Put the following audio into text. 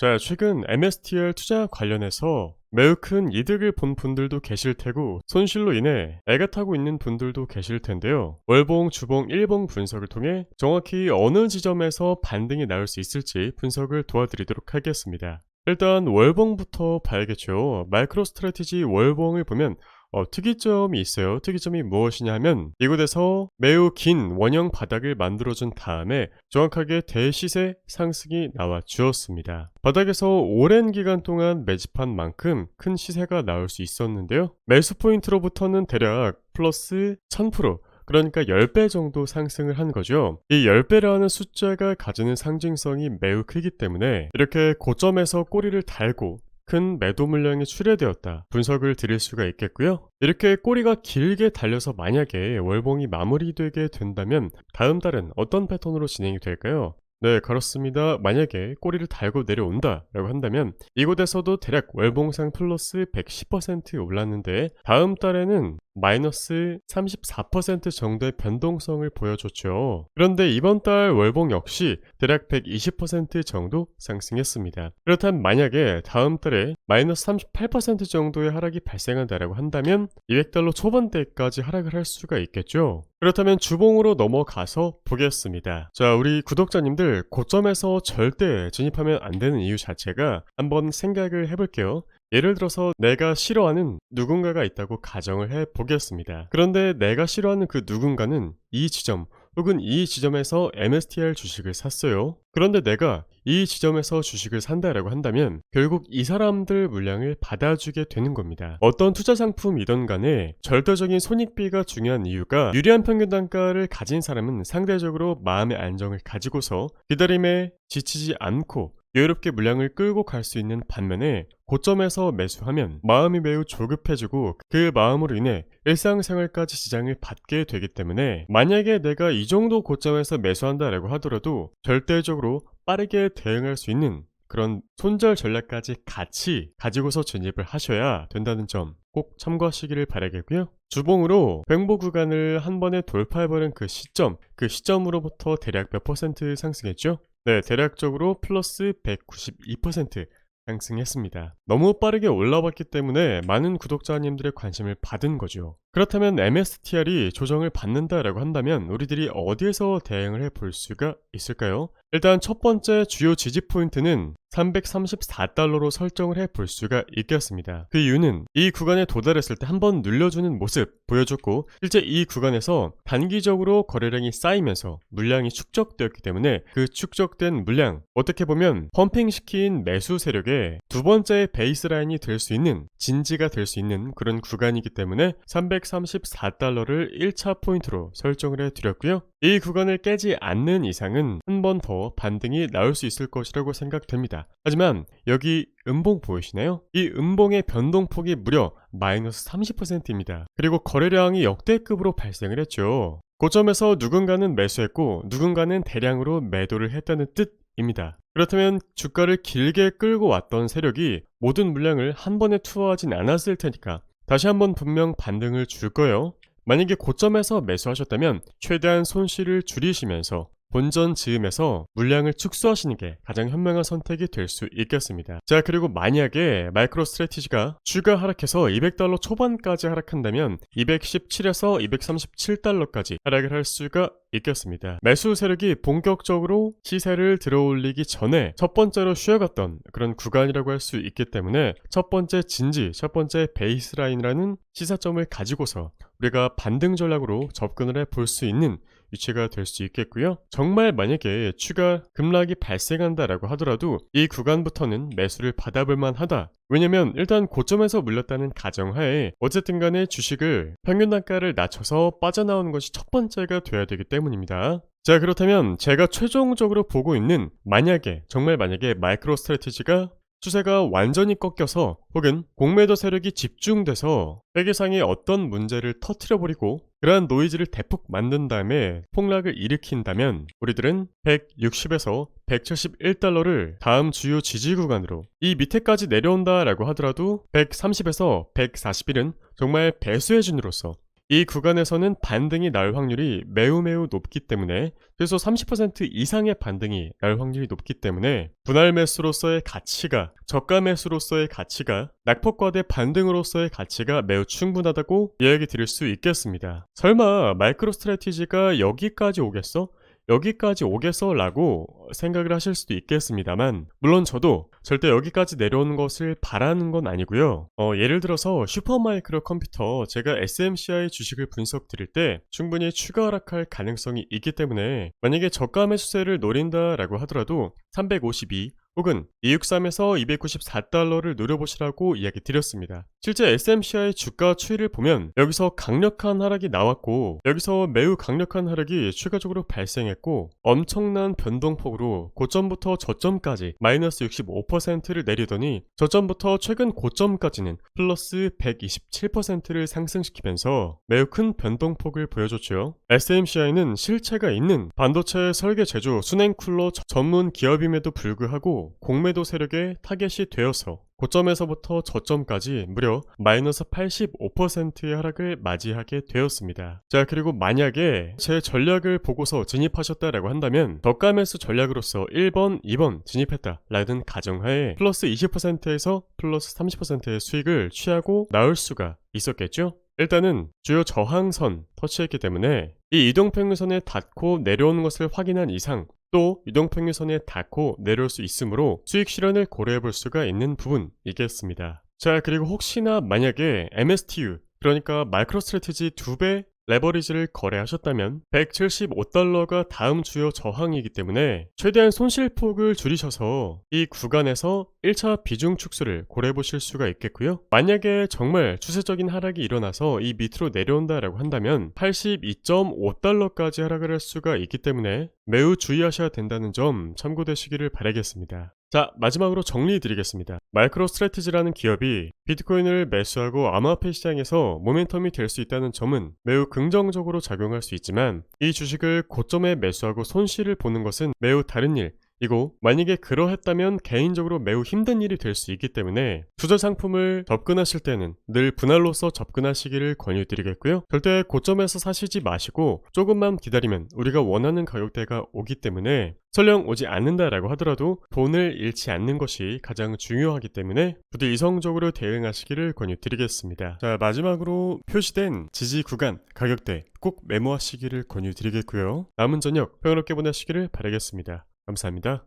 자, 최근 MSTR 투자 관련해서 매우 큰 이득을 본 분들도 계실 테고 손실로 인해 애가 타고 있는 분들도 계실 텐데요. 월봉, 주봉, 일봉 분석을 통해 정확히 어느 지점에서 반등이 나올 수 있을지 분석을 도와드리도록 하겠습니다. 일단 월봉부터 봐야겠죠. 마이크로 스트래티지 월봉을 보면 특이점이 있어요. 특이점이 무엇이냐 하면 이곳에서 매우 긴 원형 바닥을 만들어준 다음에 정확하게 대시세 상승이 나와 주었습니다. 바닥에서 오랜 기간 동안 매집한 만큼 큰 시세가 나올 수 있었는데요. 매수 포인트로부터는 대략 플러스 1000%, 그러니까 10배 정도 상승을 한 거죠. 이 10배라는 숫자가 가지는 상징성이 매우 크기 때문에 이렇게 고점에서 꼬리를 달고 큰 매도 물량이 출회되었다 분석을 드릴 수가 있겠고요. 이렇게 꼬리가 길게 달려서 만약에 월봉이 마무리되게 된다면 다음 달은 어떤 패턴으로 진행이 될까요? 네, 그렇습니다. 만약에 꼬리를 달고 내려온다 라고 한다면 이곳에서도 대략 월봉상 플러스 110% 올랐는데 다음 달에는 마이너스 34% 정도의 변동성을 보여줬죠. 그런데 이번 달 월봉 역시 대략 120% 정도 상승했습니다. 그렇다면 만약에 다음 달에 마이너스 38% 정도의 하락이 발생한다라고 한다면 200달러 초반대까지 하락을 할 수가 있겠죠. 그렇다면 주봉으로 넘어가서 보겠습니다. 자, 우리 구독자님들 고점에서 절대 진입하면 안 되는 이유 자체가 한번 생각을 해볼게요. 예를 들어서 내가 싫어하는 누군가가 있다고 가정을 해보겠습니다. 그런데 내가 싫어하는 그 누군가는 이 지점 혹은 이 지점에서 MSTR 주식을 샀어요. 그런데 내가 이 지점에서 주식을 산다라고 한다면 결국 이 사람들 물량을 받아주게 되는 겁니다. 어떤 투자 상품이든 간에 절대적인 손익비가 중요한 이유가 유리한 평균 단가를 가진 사람은 상대적으로 마음의 안정을 가지고서 기다림에 지치지 않고 여유롭게 물량을 끌고 갈 수 있는 반면에 고점에서 매수하면 마음이 매우 조급해지고 그 마음으로 인해 일상생활까지 지장을 받게 되기 때문에 만약에 내가 이 정도 고점에서 매수한다라고 하더라도 절대적으로 빠르게 대응할 수 있는 그런 손절 전략까지 같이 가지고서 진입을 하셔야 된다는 점 꼭 참고하시기를 바라겠고요. 주봉으로 횡보 구간을 한 번에 돌파해버린 그 시점으로부터 대략 몇 퍼센트 상승했죠? 네, 대략적으로 플러스 192% 상승했습니다. 너무 빠르게 올라왔기 때문에 많은 구독자님들의 관심을 받은 거죠. 그렇다면 MSTR이 조정을 받는다라고 한다면 우리들이 어디에서 대응을 해볼 수가 있을까요? 일단 첫 번째 주요 지지 포인트는 334달러로 설정을 해볼 수가 있겠습니다. 그 이유는 이 구간에 도달했을 때 한번 눌려주는 모습 보여줬고 실제 이 구간에서 단기적으로 거래량이 쌓이면서 물량이 축적되었기 때문에 그 축적된 물량 어떻게 보면 펌핑시킨 매수 세력의 두 번째 베이스라인이 될 수 있는 진지가 될 수 있는 그런 구간이기 때문에 334달러를 1차 포인트로 설정을 해드렸고요. 이 구간을 깨지 않는 이상은 한 번 더 반등이 나올 수 있을 것이라고 생각됩니다. 하지만 여기 음봉 보이시나요? 이 음봉의 변동폭이 무려 마이너스 30%입니다. 그리고 거래량이 역대급으로 발생을 했죠. 고점에서 누군가는 매수했고 누군가는 대량으로 매도를 했다는 뜻입니다. 그렇다면 주가를 길게 끌고 왔던 세력이 모든 물량을 한 번에 투하하진 않았을 테니까 다시 한번 분명 반등을 줄 거예요. 만약에 고점에서 매수하셨다면 최대한 손실을 줄이시면서 본전 즈음에서 물량을 축소하시는 게 가장 현명한 선택이 될 수 있겠습니다. 자, 그리고 만약에 마이크로 스트래티지가 주가 하락해서 200달러 초반까지 하락한다면 217에서 237달러까지 하락을 할 수가 있겠습니다. 매수 세력이 본격적으로 시세를 들어올리기 전에 첫 번째로 쉬어갔던 그런 구간이라고 할 수 있기 때문에 첫 번째 진지, 첫 번째 베이스라인이라는 시사점을 가지고서 우리가 반등 전략으로 접근을 해볼 수 있는 위치가 될 수 있겠고요. 정말 만약에 추가 급락이 발생한다라고 하더라도 이 구간부터는 매수를 받아볼 만하다. 왜냐면 일단 고점에서 물렸다는 가정하에 어쨌든 간에 주식을 평균 단가를 낮춰서 빠져나오는 것이 첫 번째가 돼야 되기 때문입니다. 자, 그렇다면 제가 최종적으로 보고 있는 정말 만약에 마이크로 스트래티지가 추세가 완전히 꺾여서 혹은 공매도 세력이 집중돼서 회계상에 어떤 문제를 터트려버리고 그러한 노이즈를 대폭 만든 다음에 폭락을 일으킨다면 우리들은 160에서 171달러를 다음 주요 지지 구간으로 이 밑에까지 내려온다라고 하더라도 130에서 141은 정말 배수의 준으로서 이 구간에서는 반등이 날 확률이 매우 높기 때문에, 최소 30% 이상의 반등이 날 확률이 높기 때문에 분할 매수로서의 가치가, 저가 매수로서의 가치가, 낙폭과대 반등으로서의 가치가 매우 충분하다고 이야기 드릴 수 있겠습니다. 설마 마이크로 스트래티지가 여기까지 오겠어? 여기까지 오겠어? 라고 생각을 하실 수도 있겠습니다만, 물론 저도 절대 여기까지 내려오는 것을 바라는 건 아니고요. 예를 들어서 슈퍼마이크로 컴퓨터, 제가 SMCI 주식을 분석 드릴 때 충분히 추가 하락할 가능성이 있기 때문에, 만약에 저가 매수세를 노린다라고 하더라도 352 혹은 263에서 294달러를 노려보시라고 이야기 드렸습니다. 실제 SMCI 주가 추이를 보면 여기서 강력한 하락이 나왔고, 여기서 매우 강력한 하락이 추가적으로 발생했고, 엄청난 변동폭으로 고점부터 저점까지 마이너스 65%를 내리더니, 저점부터 최근 고점까지는 플러스 127%를 상승시키면서 매우 큰 변동폭을 보여줬죠. SMCI는 실체가 있는 반도체 설계 제조 순행 쿨러 전문 기업임에도 불구하고 공매도 세력의 타겟이 되어서 고점에서부터 저점까지 무려 마이너스 85%의 하락을 맞이하게 되었습니다. 자, 그리고 만약에 제 전략을 보고서 진입하셨다라고 한다면, 저가 매수 전략으로서 1번, 2번 진입했다라는 가정하에 플러스 20%에서 플러스 30%의 수익을 취하고 나올 수가 있었겠죠? 일단은 주요 저항선 터치했기 때문에 이 이동평균선에 닿고 내려오는 것을 확인한 이상, 또 이동평균선에 닿고 내려올 수 있으므로 수익 실현을 고려해 볼 수가 있는 부분이겠습니다. 자, 그리고 혹시나 만약에 MSTU, 그러니까 마이크로 스트래티지 2배 레버리지를 거래하셨다면 175달러가 다음 주요 저항이기 때문에 최대한 손실폭을 줄이셔서 이 구간에서 1차 비중 축소를 고려해 보실 수가 있겠고요. 만약에 정말 추세적인 하락이 일어나서 이 밑으로 내려온다라고 한다면 82.5달러까지 하락을 할 수가 있기 때문에 매우 주의하셔야 된다는 점 참고되시기를 바라겠습니다. 자, 마지막으로 정리해드리겠습니다. 마이크로 스트래티지라는 기업이 비트코인을 매수하고 암호화폐 시장에서 모멘텀이 될 수 있다는 점은 매우 긍정적으로 작용할 수 있지만, 이 주식을 고점에 매수하고 손실을 보는 것은 매우 다른 일, 이고 만약에 그러했다면 개인적으로 매우 힘든 일이 될 수 있기 때문에 투자 상품을 접근하실 때는 늘 분할로서 접근하시기를 권유드리겠고요. 절대 고점에서 사시지 마시고 조금만 기다리면 우리가 원하는 가격대가 오기 때문에, 설령 오지 않는다라고 하더라도 돈을 잃지 않는 것이 가장 중요하기 때문에 부디 이성적으로 대응하시기를 권유드리겠습니다. 자, 마지막으로 표시된 지지 구간, 가격대 꼭 메모하시기를 권유드리겠고요. 남은 저녁 평화롭게 보내시기를 바라겠습니다. 감사합니다.